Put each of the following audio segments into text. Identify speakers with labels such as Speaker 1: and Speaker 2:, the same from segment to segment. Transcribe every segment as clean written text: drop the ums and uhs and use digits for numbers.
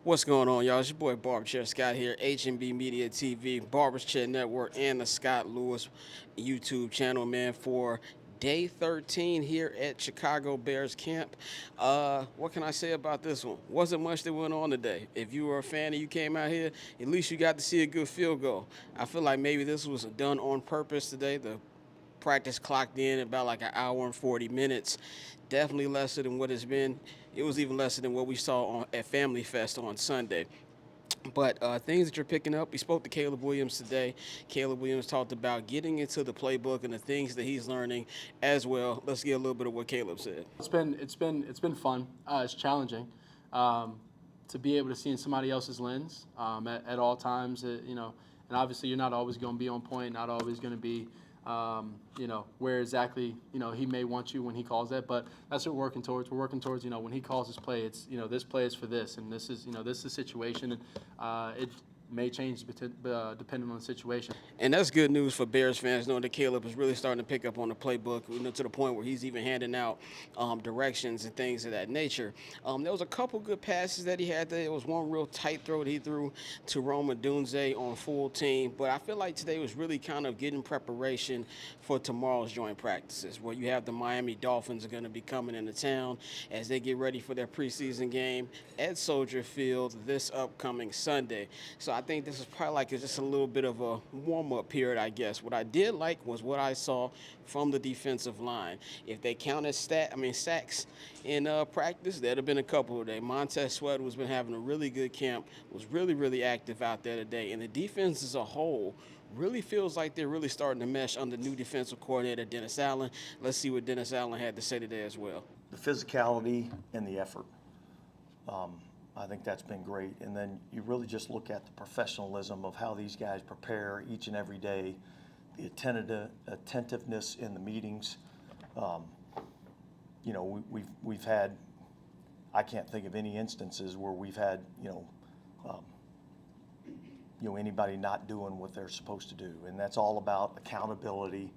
Speaker 1: What's going on, y'all? It's your boy Barber Chair Scott here, HMB Media TV, Barbers Chair Network, and the Scott Lewis YouTube channel, man, for day 13 here at Chicago Bears camp. What can I say about this one? Wasn't much that went on today. If you were a fan and you came out here, at least you got to see a good field goal. I feel like maybe this was done on purpose today. The practice clocked in about like an hour and 40 minutes. Definitely lesser than what it's been. It was even lesser than what we saw at Family Fest on Sunday. But things that you're picking up, we spoke to Caleb Williams today. Caleb Williams talked about getting into the playbook and the things that he's learning as well. Let's get a little bit of what Caleb said.
Speaker 2: It's been fun. It's challenging to be able to see in somebody else's lens at all times. And obviously you're not always going to be on point, not always going to be where exactly he may want you when he calls that. But that's what we're working towards. We're working towards when he calls this play, it's this play is for this, and this is this is the situation, and it may change depending on the situation.
Speaker 1: And that's good news for Bears fans, knowing that Caleb is really starting to pick up on the playbook, to the point where he's even handing out directions and things of that nature. There was a couple good passes that he had there. There was one real tight throw that he threw to Roma Dunze on full team. But I feel like today was really kind of getting preparation for tomorrow's joint practices, where you have the Miami Dolphins are going to be coming into town as they get ready for their preseason game at Soldier Field this upcoming Sunday. So I think this is probably like just a little bit of a warm-up period, I guess. What I did like was what I saw from the defensive line. If they counted sacks in practice, there'd have been a couple today. Montez Sweat has been having a really good camp, was really, really active out there today. And the defense as a whole really feels like they're really starting to mesh under new defensive coordinator Dennis Allen. Let's see what Dennis Allen had to say today as well.
Speaker 3: The physicality and the effort. I think that's been great. And then you really just look at the professionalism of how these guys prepare each and every day, the attentiveness in the meetings. We've had, I can't think of any instances where we've had, anybody not doing what they're supposed to do. And that's all about accountability.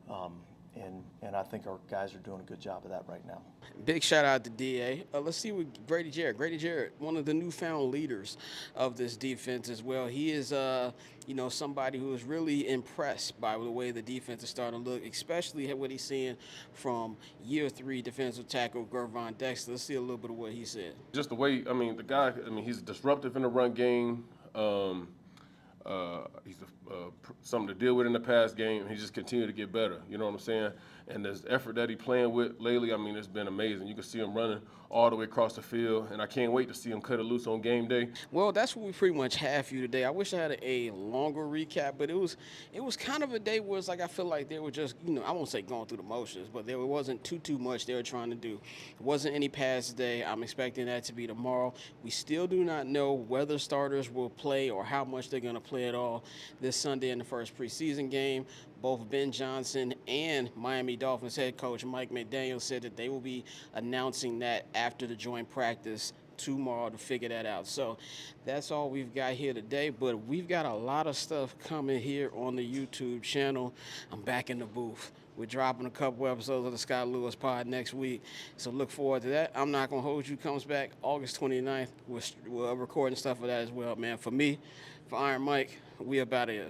Speaker 3: And I think our guys are doing a good job of that right now.
Speaker 1: Big shout out to DA. Let's see what Grady Jarrett, one of the newfound leaders of this defense as well. He is, somebody who is really impressed by the way the defense is starting to look, especially what he's seeing from year 3 defensive tackle Gervon Dexter. Let's see a little bit of what he said.
Speaker 4: Just the way, the guy, he's disruptive in the run game. He's something to deal with in the pass game. He just continued to get better. You know what I'm saying? And this effort that he's playing with lately, it's been amazing. You can see him running all the way across the field, and I can't wait to see him cut it loose on game day.
Speaker 1: Well, that's what we pretty much have for you today. I wish I had a longer recap, but it was kind of a day where it's like I feel like they were just, I won't say going through the motions, but there wasn't too much they were trying to do. It wasn't any pass today. I'm expecting that to be tomorrow. We still do not know whether starters will play or how much they're going to play at all this Sunday in the first preseason game. Both Ben Johnson and Miami Dolphins head coach Mike McDaniel said that they will be announcing that after the joint practice tomorrow to figure that out. So that's all we've got here today, but we've got a lot of stuff coming here on the YouTube channel. I'm back in the booth. We're dropping a couple episodes of the Scott Lewis Pod next week, so look forward to that. I'm not going to hold you. Comes back August 29th. We're recording stuff for that as well, man. For me, for Iron Mike, we about here.